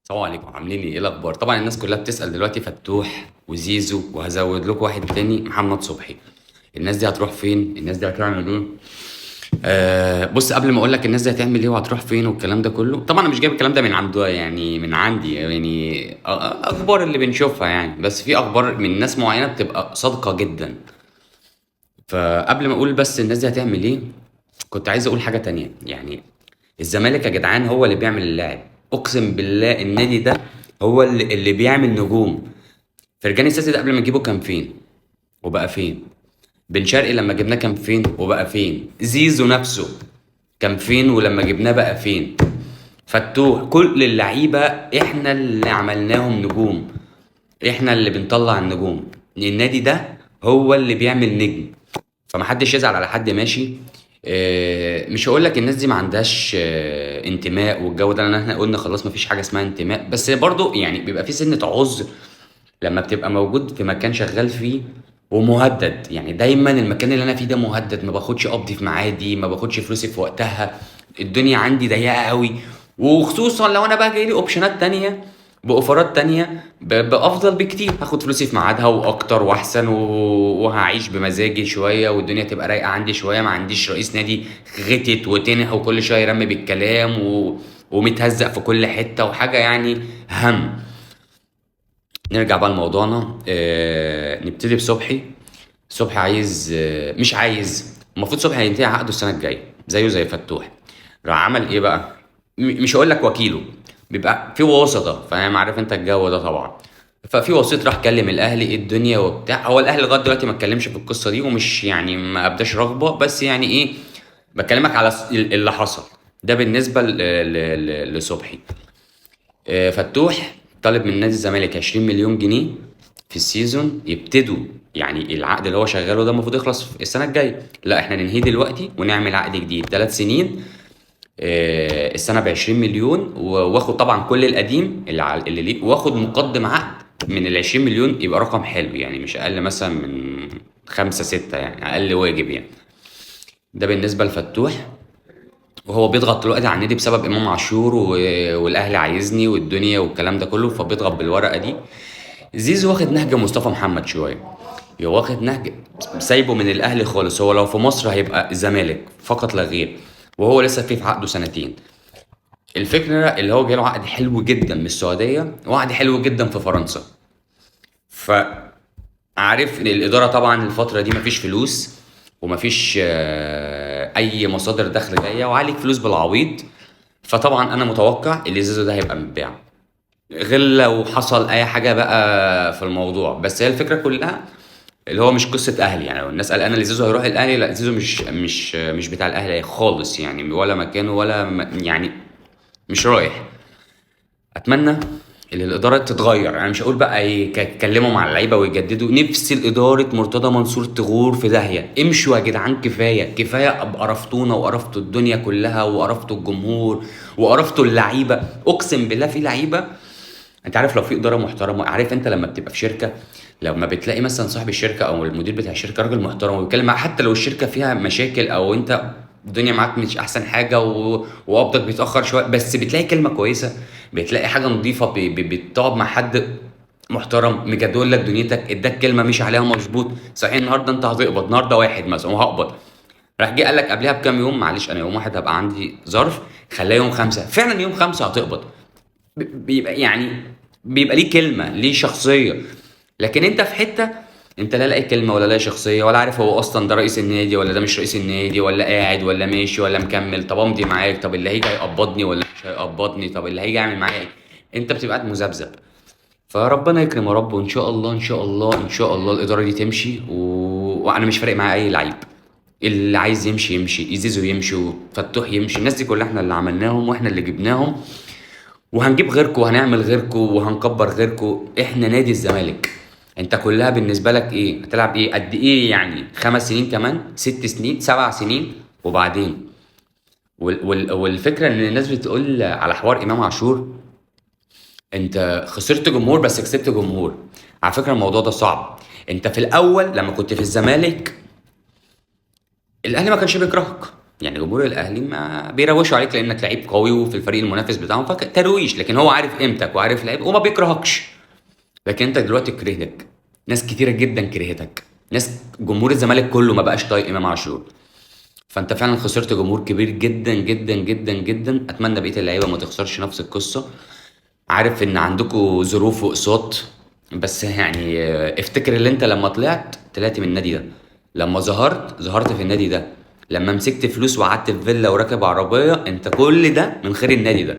السلام عليكم، عاملين ايه الاخبار؟ طبعا الناس كلها بتسأل دلوقتي فتوح وزيزو، وهزود لكم واحد تاني محمد صبحي. الناس دي هتروح فين؟ الناس دي هتعمل ايه؟ بص، قبل ما اقول لك الناس دي هتعمل ايه وهتروح فين والكلام ده كله، طبعا انا مش جايب الكلام ده من عنده، يعني من عندي، يعني اخبار اللي بنشوفها يعني، بس في اخبار من ناس معينة بتبقى صادقة جدا. فقبل ما اقول بس الناس دي هتعمل ايه، كنت عايز اقول حاجة تانية يعني. الزمالك يا جدعان هو اللي بيعمل اللاعب. اقسم بالله النادي ده هو اللي بيعمل نجوم. فرجاني الساسي ده قبل ما نجيبه كان فين وبقى فين؟ بن شرقي لما جبناه كان فين وبقى فين؟ زيزو نفسه كان فين ولما جبناه بقى فين؟ فتوح، كل اللعيبه احنا اللي عملناهم نجوم. احنا اللي بنطلع النجوم. النادي ده هو اللي بيعمل نجم. فمحدش يزعل على حد ماشي. مش هقول لك الناس دي ما عندهاش انتماء والجو ده، لان احنا قلنا خلاص ما فيش حاجه اسمها انتماء، بس برضو يعني بيبقى في سنه عذر لما بتبقى موجود في مكان شغال فيه ومهدد. يعني دايما المكان اللي انا فيه ده مهدد، ما باخدش قبضي في ميعادي، ما باخدش فلوسي في وقتها، الدنيا عندي ضيقه قوي. وخصوصا لو انا بقى جاي لي اوبشنات تانية باوفرات تانية بافضل بكتير، هاخد فلوسي في ميعادها واكتر واحسن وهعيش بمزاجي شويه والدنيا تبقى رايقه عندي شويه، ما عنديش رئيس نادي غتت وتنح وكل شويه يرمي بالكلام ومتهزق في كل حته وحاجه يعني. هم نرجع بقى لموضوعنا. نبتدي بصبحي. صبحي عايز، مش عايز، المفروض صبحي هينتهي عقده السنه الجايه زيه زي فتوح. راح عمل ايه بقى؟ مش هقول لك وكيله، بيبقى في واسطه، فاهم؟ عارف انت الجو ده طبعا. ففي وسيط راح كلم الاهلي ايه الدنيا وبتاع. هو الاهلي لغايه دلوقتي ما اتكلمش في القصه دي، ومش يعني ما ابداش رغبه، بس يعني ايه، بكلمك على اللي حصل. ده بالنسبه لصبحي. فتوح طالب من نادي الزمالك 20 مليون جنيه في السيزون يبتدوا. يعني العقد اللي هو شغاله ده المفروض يخلص في السنه الجايه، لا احنا ننهيه دلوقتي ونعمل عقد جديد 3 سنين. السنه ب 20 مليون، واخد طبعا كل القديم اللي ليه، واخد مقدم عقد من ال 20 مليون، يبقى رقم حلو يعني، مش اقل مثلا من 5 6، يعني اقل واجب يعني. ده بالنسبه لفتوح. وهو بيضغط دلوقتي على النادي بسبب امام عاشور والاهلي عايزني والدنيا والكلام ده كله، فبيضغط بالورقه دي. زيزو واخد نهج مصطفى محمد شويه، هو واخد نهج سايبه من الاهلي خالص. هو لو في مصر هيبقى الزمالك فقط لا غير، وهو لسه في عقده سنتين. الفكره اللي هو جاله عقد حلو جدا من السعوديه وعقد حلو جدا في فرنسا. فعارف الاداره طبعا الفتره دي مفيش فلوس، ومفيش اي مصادر دخل جايه، وعليك فلوس بالعويض. فطبعا انا متوقع اللي زيزو ده هيبقى متباع، غير لو حصل اي حاجه بقى في الموضوع. بس هي الفكره كلها اللي هو مش قصه اهلي. يعني لو الناس قال انا اللي زيزو هيروح الاهلي، لا زيزو مش بتاع الاهلي خالص يعني، ولا مكانه ولا يعني مش رايح. اتمنى ان الاداره تتغير. انا مش هقول بقى يتكلموا مع اللعيبه ويجددوا، نفس الاداره مرتضى منصور تغور في داهيه. امشوا يا جدعان، كفايه كفايه، قرفتونا وقرفتوا الدنيا كلها وقرفتوا الجمهور وقرفتوا اللعيبه. اقسم بالله في لعيبه، انت عارف لو في اداره محترمه، عارف انت لما بتبقى في شركه، لما بتلاقي مثلا صاحب الشركه او المدير بتاع الشركه راجل محترم وبيتكلم معاك، حتى لو الشركه فيها مشاكل او انت الدنيا معاك مش احسن حاجه وقبضك بيتاخر شويه، بس بتلاقي كلمه كويسه، بتلاقي حاجه نظيفه، بتقعد مع حد محترم مجدول لك دنيتك، اداك كلمه مش عليها مظبوط. صحيح النهارده انت هتقبض النهارده واحد مثلا وهقبض، راح جه قال لك قبلها بكام يوم معلش انا يوم واحد هبقى عندي ظرف، خلاه يوم خمسه، فعلا يوم خمسه هتقبض. بيبقى يعني بيبقى ليه كلمة ليه شخصية. لكن انت في حتة انت لا لاقي كلمة ولا لاقي شخصية، ولا عارف هو اصلا ده رئيس النادي ولا ده مش رئيس النادي، ولا قاعد ولا ماشي ولا مكمل. طب امضي معاك، طب اللي هيجي هيقبضني ولا مش هيقبضني، طب اللي هيجي يعمل معايا ايه. انت بتبقى قاعد مذبذب. فربنا يكرم يا رب، وان شاء الله ان شاء الله ان شاء الله الاداره دي تمشي وانا مش فارق معايا اي لعيب. اللي عايز يمشي يمشي، يزيزو يمشي وفتوح يمشي، الناس دي كلها احنا اللي عملناهم واحنا اللي جبناهم، وهنجيب غيركم وهنعمل غيركم وهنكبر غيركم. احنا نادي الزمالك. انت كلها بالنسبه لك ايه؟ هتلعب ايه قد ايه يعني؟ 5 سنين كمان، 6 سنين، 7 سنين، وبعدين والفكره ان الناس بتقول على حوار امام عاشور انت خسرت جمهور بس كسبت جمهور. على فكره الموضوع ده صعب. انت في الاول لما كنت في الزمالك الاهلي ما كانش بيكرهك، يعني جمهور الاهلي ما بيروشوا عليك لانك لعيب قوي وفي الفريق المنافس بتاعهم فترويش، لكن هو عارف قيمتك وعارف لعيب وما بيكرهكش. لكن انت دلوقتي كرهتك، ناس كتيره جدا كرهتك، ناس جمهور الزمالك كله ما بقاش طايق امام عاشور. فانت فعلا خسرت جمهور كبير جدا جدا جدا جدا. اتمنى بقيه اللعيبه ما تخسرش نفس القصه. عارف ان عندكم ظروف واقساط، بس يعني افتكر اللي انت لما طلعت من النادي ده، لما ظهرت في النادي ده، لما مسكت فلوس وقعدت في فيلا وراكب عربيه، انت كل ده من خير النادي ده.